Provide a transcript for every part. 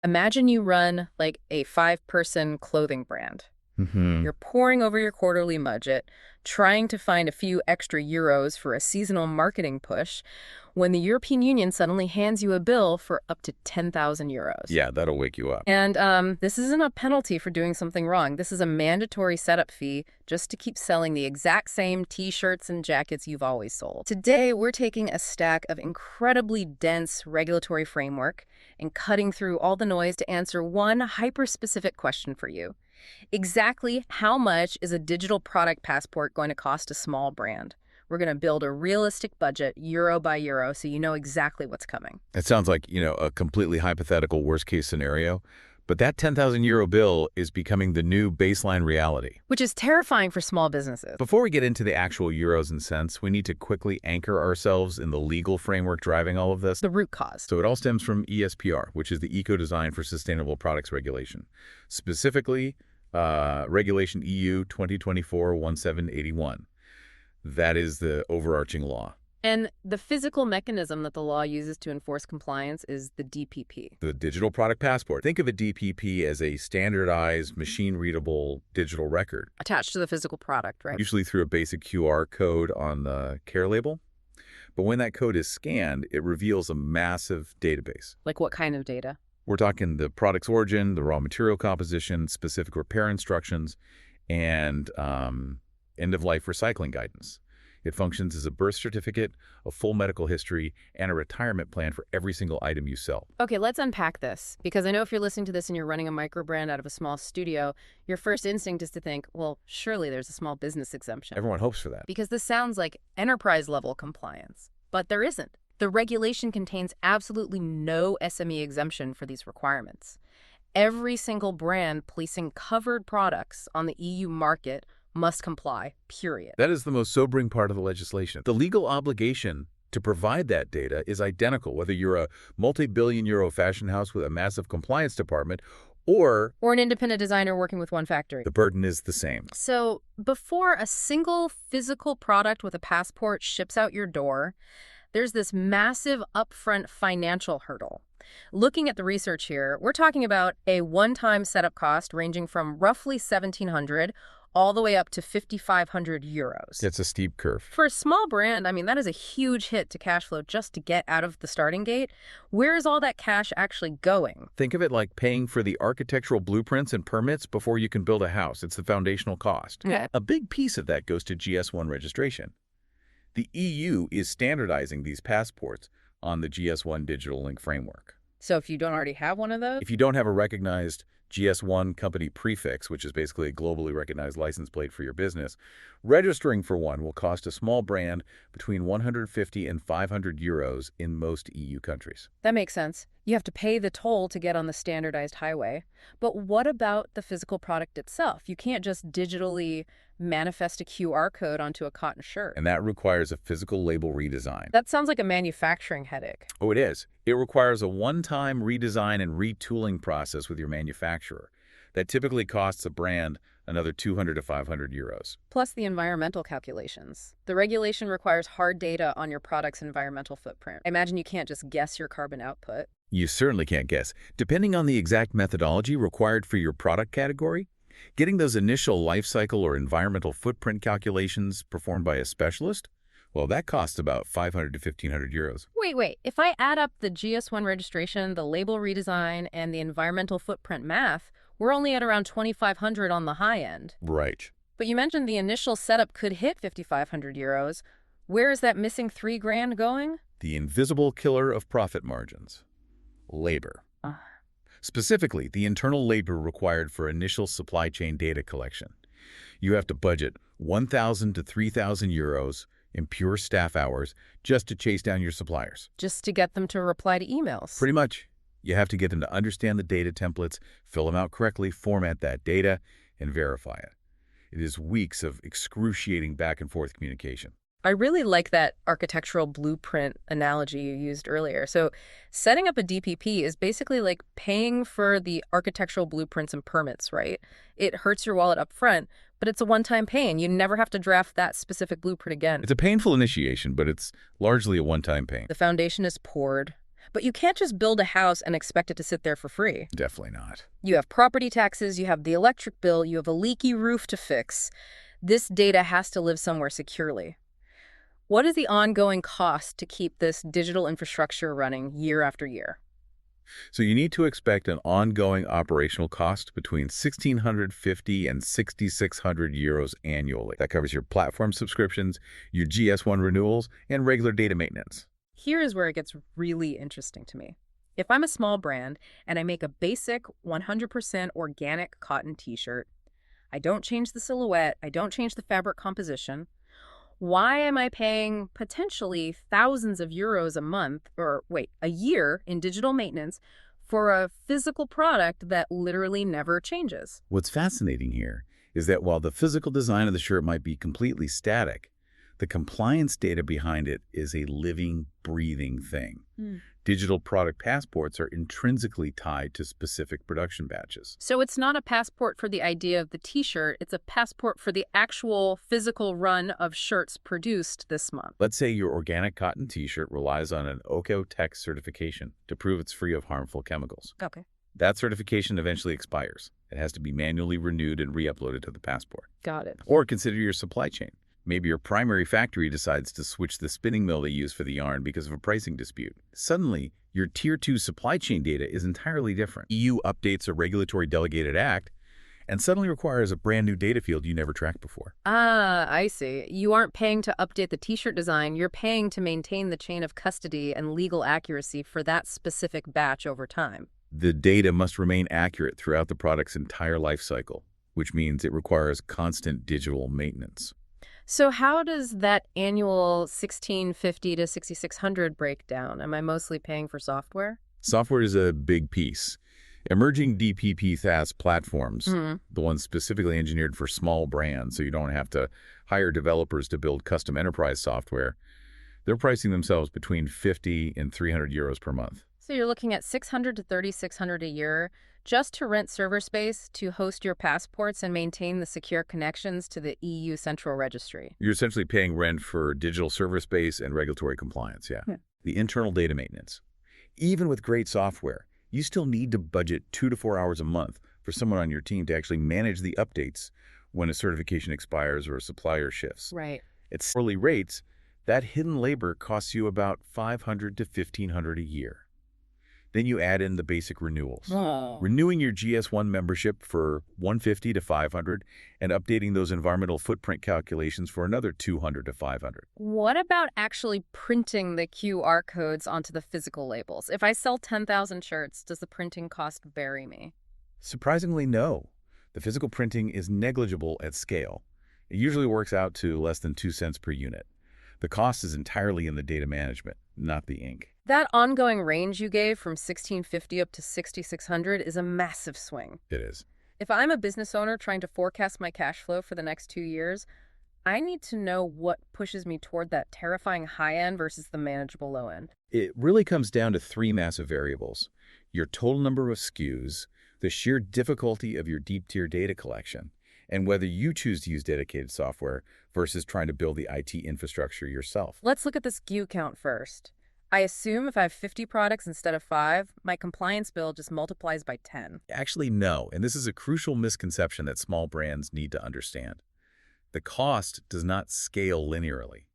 Imagine you run like a 5-person clothing brand. Hmm. You're poring over your quarterly budget, trying to find a few extra euros for a seasonal marketing push, when the European Union suddenly hands you a bill for up to 10,000 euros. Yeah, that'll wake you up. And this isn't a penalty for doing something wrong. This is a mandatory setup fee just to keep selling the exact same t-shirts and jackets you've always sold. Today, we're taking a stack of incredibly dense regulatory framework and cutting through all the noise to answer one hyper-specific question for you. Exactly how much is a digital product passport going to cost a small brand? We're going to build a realistic budget, euro by euro, so you know exactly what's coming. It sounds like, a completely hypothetical worst-case scenario, but that 10,000 euro bill is becoming the new baseline reality. Which is terrifying for small businesses. Before we get into the actual euros and cents, we need to quickly anchor ourselves in the legal framework driving all of this. The root cause. So it all stems from ESPR, which is the Eco-Design for Sustainable Products Regulation. Specifically, Regulation EU 2024-1781. That is the overarching law. And the physical mechanism that the law uses to enforce compliance is the DPP. The Digital Product Passport. Think of a DPP as a standardized, machine-readable digital record. Attached to the physical product, right? Usually through a basic QR code on the care label. But when that code is scanned, it reveals a massive database. Like what kind of data? We're talking the product's origin, the raw material composition, specific repair instructions, and end-of-life recycling guidance. It functions as a birth certificate, a full medical history, and a retirement plan for every single item you sell. Okay, let's unpack this. Because I know if you're listening to this and you're running a micro brand out of a small studio, your first instinct is to think, well, surely there's a small business exemption. Everyone hopes for that. Because this sounds like enterprise-level compliance. But there isn't. The regulation contains absolutely no SME exemption for these requirements. Every single brand placing covered products on the EU market must comply, period. That is the most sobering part of the legislation. The legal obligation to provide that data is identical, whether you're a multi-billion euro fashion house with a massive compliance department or an independent designer working with one factory. The burden is the same. So before a single physical product with a passport ships out your door, there's this massive upfront financial hurdle. Looking at the research here, we're talking about a one-time setup cost ranging from roughly 1,700 all the way up to 5,500 euros. It's a steep curve. For a small brand, that is a huge hit to cash flow just to get out of the starting gate. Where is all that cash actually going? Think of it like paying for the architectural blueprints and permits before you can build a house. It's the foundational cost. Yeah. A big piece of that goes to GS1 registration. The EU is standardizing these passports on the GS1 Digital Link framework. So if you don't already have one of those? If you don't have a recognized GS1 company prefix, which is basically a globally recognized license plate for your business, registering for one will cost a small brand between 150 and 500 euros in most EU countries. That makes sense. You have to pay the toll to get on the standardized highway. But what about the physical product itself? You can't just digitally manifest a QR code onto a cotton shirt. And that requires a physical label redesign. That sounds like a manufacturing headache. Oh, it is. It requires a one-time redesign and retooling process with your manufacturer. That typically costs a brand another 200 to 500 euros. Plus the environmental calculations. The regulation requires hard data on your product's environmental footprint. I imagine you can't just guess your carbon output. You certainly can't guess. Depending on the exact methodology required for your product category, getting those initial life cycle or environmental footprint calculations performed by a specialist, well, that costs about 500 to 1,500 euros. Wait. If I add up the GS1 registration, the label redesign, and the environmental footprint math, we're only at around 2,500 on the high end. Right. But you mentioned the initial setup could hit 5,500 euros. Where is that missing $3,000 going? The invisible killer of profit margins. Labor. Specifically, the internal labor required for initial supply chain data collection. You have to budget 1,000 to 3,000 euros in pure staff hours just to chase down your suppliers. Just to get them to reply to emails. Pretty much. You have to get them to understand the data templates, fill them out correctly, format that data, and verify it. It is weeks of excruciating back and forth communication. I really like that architectural blueprint analogy you used earlier. So setting up a DPP is basically like paying for the architectural blueprints and permits, right? It hurts your wallet up front, but it's a one-time pain. You never have to draft that specific blueprint again. It's a painful initiation, but it's largely a one-time pain. The foundation is poured, But you can't just build a house and expect it to sit there for free. Definitely not. You have property taxes, you have the electric bill, you have a leaky roof to fix. This data has to live somewhere securely. What is the ongoing cost to keep this digital infrastructure running year after year? So you need to expect an ongoing operational cost between 1,650 and 6,600 euros annually. That covers your platform subscriptions, your GS1 renewals, and regular data maintenance. Here is where it gets really interesting to me. If I'm a small brand and I make a basic 100% organic cotton t-shirt, I don't change the silhouette, I don't change the fabric composition, why am I paying potentially thousands of euros a month, or wait, a year in digital maintenance for a physical product that literally never changes? What's fascinating here is that while the physical design of the shirt might be completely static, the compliance data behind it is a living, breathing thing. Digital product passports are intrinsically tied to specific production batches. So it's not a passport for the idea of the t-shirt, it's a passport for the actual physical run of shirts produced this month. Let's say your organic cotton t-shirt relies on an OECO-TEX certification to prove it's free of harmful chemicals. Okay. That certification eventually expires. It has to be manually renewed and re-uploaded to the passport. Got it. Or consider your supply chain. Maybe your primary factory decides to switch the spinning mill they use for the yarn because of a pricing dispute. Suddenly, your Tier 2 supply chain data is entirely different. EU updates a regulatory delegated act and suddenly requires a brand new data field you never tracked before. Ah, I see. You aren't paying to update the t-shirt design, you're paying to maintain the chain of custody and legal accuracy for that specific batch over time. The data must remain accurate throughout the product's entire life cycle, which means it requires constant digital maintenance. So how does that annual 1,650 to 6,600 break down? Am I mostly paying for software? Software is a big piece. Emerging DPP SaaS platforms, the ones specifically engineered for small brands so you don't have to hire developers to build custom enterprise software, they're pricing themselves between 50 and 300 euros per month. So you're looking at 600 to 3,600 a year just to rent server space, to host your passports and maintain the secure connections to the EU Central Registry. You're essentially paying rent for digital server space and regulatory compliance, yeah. The internal data maintenance. Even with great software, you still need to budget 2 to 4 hours a month for someone on your team to actually manage the updates when a certification expires or a supplier shifts. Right. At hourly rates, that hidden labor costs you about 500 to 1,500 a year. Then you add in the basic renewals. Renewing your GS1 membership for 150 to 500 and updating those environmental footprint calculations for another 200 to 500. What about actually printing the QR codes onto the physical labels? If I sell 10,000 shirts, does the printing cost vary me? Surprisingly, no. The physical printing is negligible at scale. It usually works out to less than 2 cents per unit. The cost is entirely in the data management, not the ink. That ongoing range you gave from 1,650 up to 6,600 is a massive swing. It is. If I'm a business owner trying to forecast my cash flow for the next 2 years, I need to know what pushes me toward that terrifying high end versus the manageable low end. It really comes down to 3 massive variables: your total number of SKUs, the sheer difficulty of your deep tier data collection, and whether you choose to use dedicated software versus trying to build the IT infrastructure yourself. Let's look at the SKU count first. I assume if I have 50 products instead of 5, my compliance bill just multiplies by 10. Actually, no, and this is a crucial misconception that small brands need to understand. The cost does not scale linearly.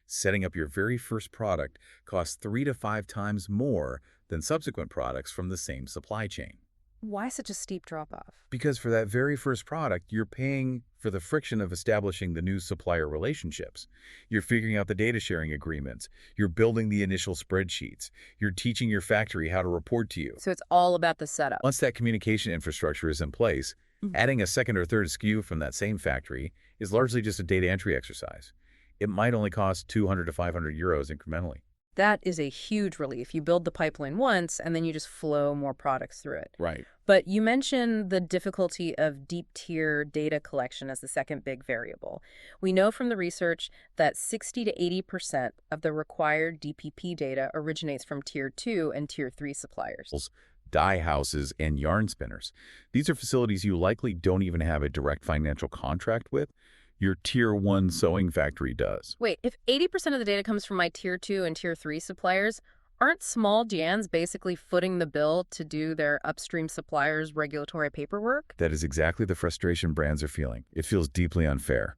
Setting up your very first product costs 3 to 5 times more than subsequent products from the same supply chain. Why such a steep drop-off? Because for that very first product, you're paying for the friction of establishing the new supplier relationships. You're figuring out the data sharing agreements. You're building the initial spreadsheets. You're teaching your factory how to report to you. So it's all about the setup. Once that communication infrastructure is in place, adding a second or third SKU from that same factory is largely just a data entry exercise. It might only cost 200 to 500 euros incrementally. That is a huge relief. You build the pipeline once, and then you just flow more products through it. Right. But you mentioned the difficulty of deep-tier data collection as the second big variable. We know from the research that 60 to 80% of the required DPP data originates from Tier 2 and Tier 3 suppliers. Dye houses and yarn spinners. These are facilities you likely don't even have a direct financial contract with. Your Tier 1 sewing factory does. Wait, if 80% of the data comes from my Tier 2 and Tier 3 suppliers, aren't small GANs basically footing the bill to do their upstream suppliers' regulatory paperwork? That is exactly the frustration brands are feeling. It feels deeply unfair.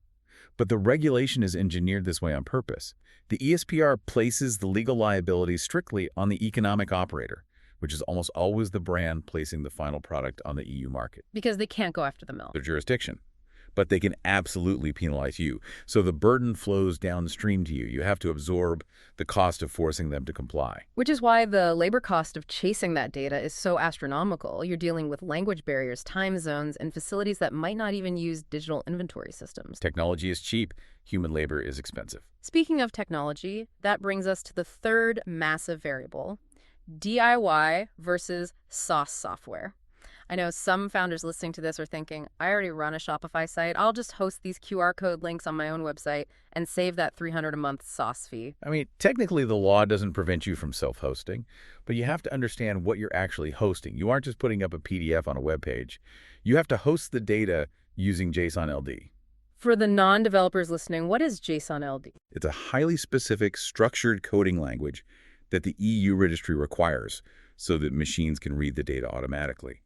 But the regulation is engineered this way on purpose. The ESPR places the legal liability strictly on the economic operator, which is almost always the brand placing the final product on the EU market. Because they can't go after the mill. Their jurisdiction. But they can absolutely penalize you. So the burden flows downstream to you. You have to absorb the cost of forcing them to comply. Which is why the labor cost of chasing that data is so astronomical. You're dealing with language barriers, time zones, and facilities that might not even use digital inventory systems. Technology is cheap. Human labor is expensive. Speaking of technology, that brings us to the third massive variable, DIY versus SaaS software. I know some founders listening to this are thinking, I already run a Shopify site. I'll just host these QR code links on my own website and save that $300 a month SaaS fee. I mean, technically the law doesn't prevent you from self-hosting, but you have to understand what you're actually hosting. You aren't just putting up a PDF on a web page. You have to host the data using JSON LD. For the non-developers listening, what is JSON LD? It's a highly specific structured coding language that the EU registry requires so that machines can read the data automatically.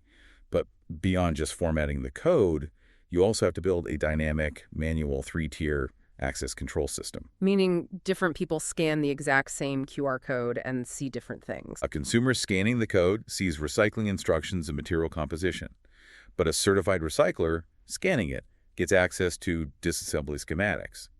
But beyond just formatting the code, you also have to build a dynamic, manual, 3-tier access control system. Meaning different people scan the exact same QR code and see different things. A consumer scanning the code sees recycling instructions and material composition, but a certified recycler scanning it gets access to disassembly schematics.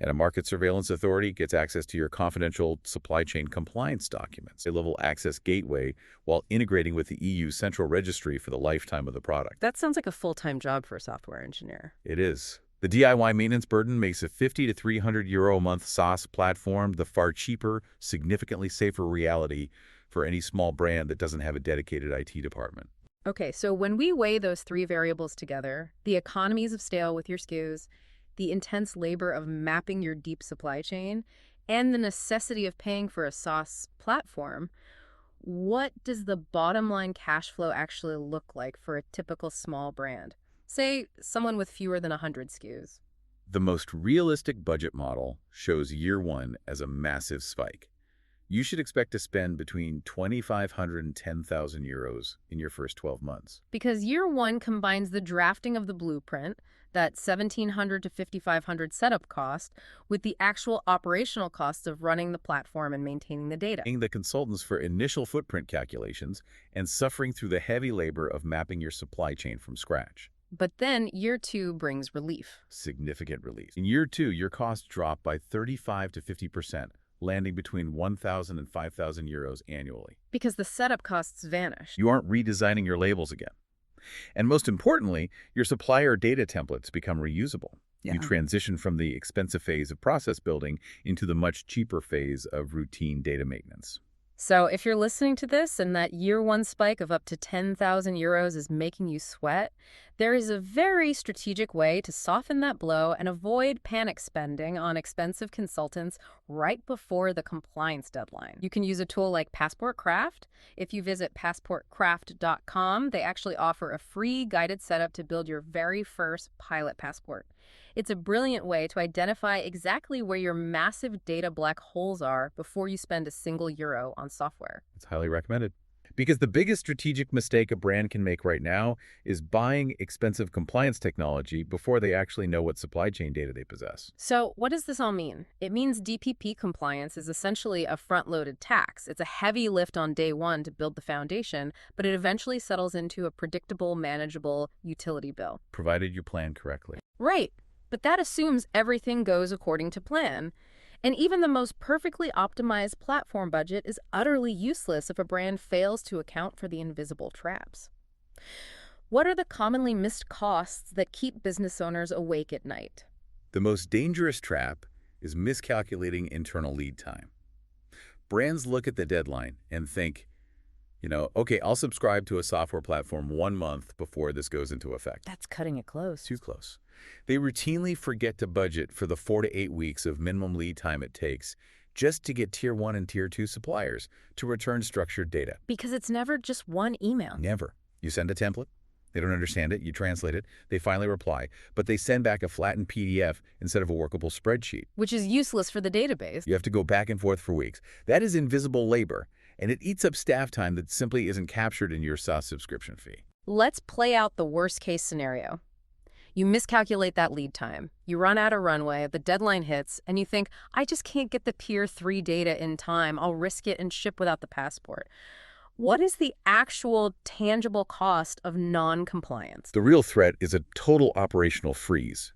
And a market surveillance authority gets access to your confidential supply chain compliance documents, a level access gateway, while integrating with the EU central registry for the lifetime of the product. That sounds like a full-time job for a software engineer. It is. The DIY maintenance burden makes a 50 to 300 euro a month SaaS platform the far cheaper, significantly safer reality for any small brand that doesn't have a dedicated IT department. Okay, so when we weigh those three variables together, the economies of scale with your SKUs, the intense labor of mapping your deep supply chain, and the necessity of paying for a SaaS platform, what does the bottom line cash flow actually look like for a typical small brand? Say, someone with fewer than 100 SKUs. The most realistic budget model shows year one as a massive spike. You should expect to spend between 2,500 and 10,000 euros in your first 12 months. Because year one combines the drafting of the blueprint, that 1,700 to 5,500 setup cost, with the actual operational costs of running the platform and maintaining the data. Paying the consultants for initial footprint calculations and suffering through the heavy labor of mapping your supply chain from scratch. But then year two brings relief. Significant relief. In year two, your costs drop by 35 to 50%, landing between 1,000 and 5,000 euros annually. Because the setup costs vanish. You aren't redesigning your labels again. And most importantly, your supplier data templates become reusable. You transition from the expensive phase of process building into the much cheaper phase of routine data maintenance. So if you're listening to this and that year one spike of up to 10,000 euros is making you sweat, there is a very strategic way to soften that blow and avoid panic spending on expensive consultants right before the compliance deadline. You can use a tool like Passport Craft. If you visit passportcraft.com, they actually offer a free guided setup to build your very first pilot passport. It's a brilliant way to identify exactly where your massive data black holes are before you spend a single euro on software. It's highly recommended. Because the biggest strategic mistake a brand can make right now is buying expensive compliance technology before they actually know what supply chain data they possess. So what does this all mean? It means DPP compliance is essentially a front-loaded tax. It's a heavy lift on day one to build the foundation, but it eventually settles into a predictable, manageable utility bill. Provided you plan correctly. Right. But that assumes everything goes according to plan. And even the most perfectly optimized platform budget is utterly useless if a brand fails to account for the invisible traps. What are the commonly missed costs that keep business owners awake at night? The most dangerous trap is miscalculating internal lead time. Brands look at the deadline and think, okay, I'll subscribe to a software platform 1 month before this goes into effect. That's cutting it close. Too close. They routinely forget to budget for the 4 to 8 weeks of minimum lead time it takes just to get Tier 1 and Tier 2 suppliers to return structured data. Because it's never just one email. Never. You send a template, They don't understand it. You translate it. They finally reply. But they send back a flattened PDF instead of a workable spreadsheet. Which is useless for the database. You have to go back and forth for weeks. That is invisible labor, and it eats up staff time that simply isn't captured in your SaaS subscription fee. Let's play out the worst-case scenario. You miscalculate that lead time. You run out of runway, the deadline hits, and you think, I just can't get the Tier 3 data in time. I'll risk it and ship without the passport. What is the actual tangible cost of non-compliance? The real threat is a total operational freeze.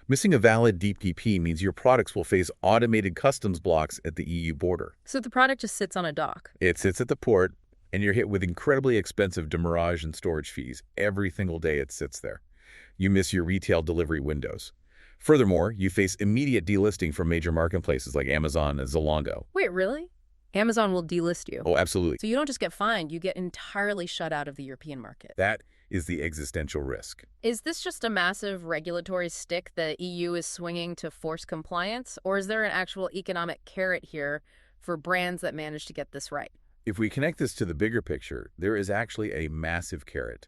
Missing a valid DPP means your products will face automated customs blocks at the EU border. So the product just sits on a dock. It sits at the port, and you're hit with incredibly expensive demurrage and storage fees every single day it sits there. You miss your retail delivery windows. Furthermore, you face immediate delisting from major marketplaces like Amazon and Zalando. Wait, really? Amazon will delist you? Oh, absolutely. So you don't just get fined, you get entirely shut out of the European market. That is the existential risk. Is this just a massive regulatory stick the EU is swinging to force compliance, or is there an actual economic carrot here for brands that manage to get this right? If we connect this to the bigger picture, there is actually a massive carrot.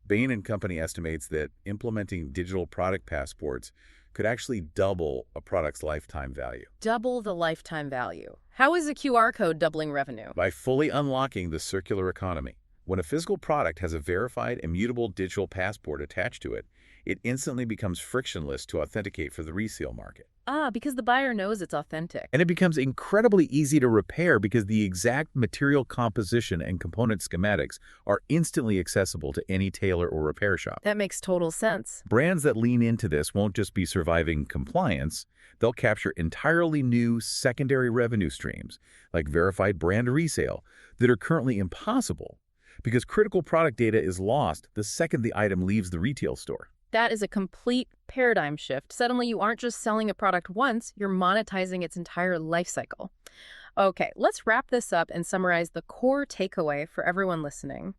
Bain & Company estimates that implementing digital product passports could actually double a product's lifetime value. Double the lifetime value. How is a QR code doubling revenue? By fully unlocking the circular economy. When a physical product has a verified, immutable digital passport attached to it, it instantly becomes frictionless to authenticate for the resale market. Because the buyer knows it's authentic. And it becomes incredibly easy to repair because the exact material composition and component schematics are instantly accessible to any tailor or repair shop. That makes total sense. Brands that lean into this won't just be surviving compliance, they'll capture entirely new secondary revenue streams, like verified brand resale, that are currently impossible because critical product data is lost the second the item leaves the retail store. That is a complete paradigm shift. Suddenly, you aren't just selling a product once, you're monetizing its entire life cycle. Okay, let's wrap this up and summarize the core takeaway for everyone listening.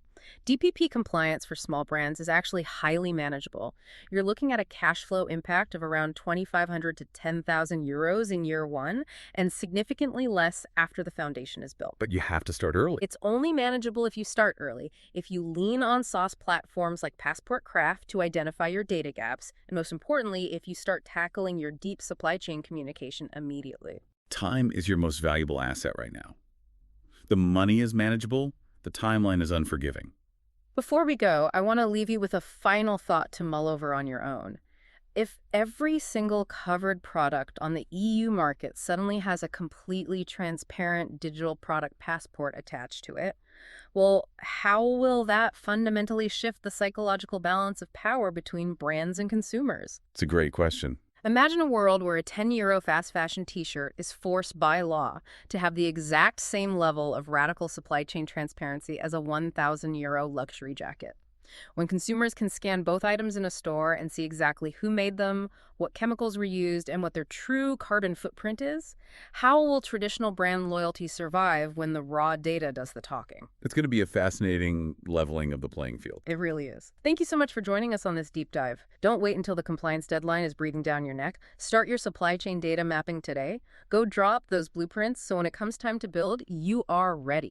DPP compliance for small brands is actually highly manageable. You're looking at a cash flow impact of around 2,500 to 10,000 euros in year one, and significantly less after the foundation is built. But you have to start early. It's only manageable if you start early, if you lean on SaaS platforms like Passport Craft to identify your data gaps, and most importantly, if you start tackling your deep supply chain communication immediately. Time is your most valuable asset right now. The money is manageable. The timeline is unforgiving. Before we go, I want to leave you with a final thought to mull over on your own. If every single covered product on the EU market suddenly has a completely transparent digital product passport attached to it, well, how will that fundamentally shift the psychological balance of power between brands and consumers? It's a great question. Imagine a world where a 10-euro fast fashion t-shirt is forced by law to have the exact same level of radical supply chain transparency as a 1,000-euro luxury jacket. When consumers can scan both items in a store and see exactly who made them, what chemicals were used, and what their true carbon footprint is, how will traditional brand loyalty survive when the raw data does the talking? It's going to be a fascinating leveling of the playing field. It really is. Thank you so much for joining us on this deep dive. Don't wait until the compliance deadline is breathing down your neck. Start your supply chain data mapping today. Go draw up those blueprints so when it comes time to build, you are ready.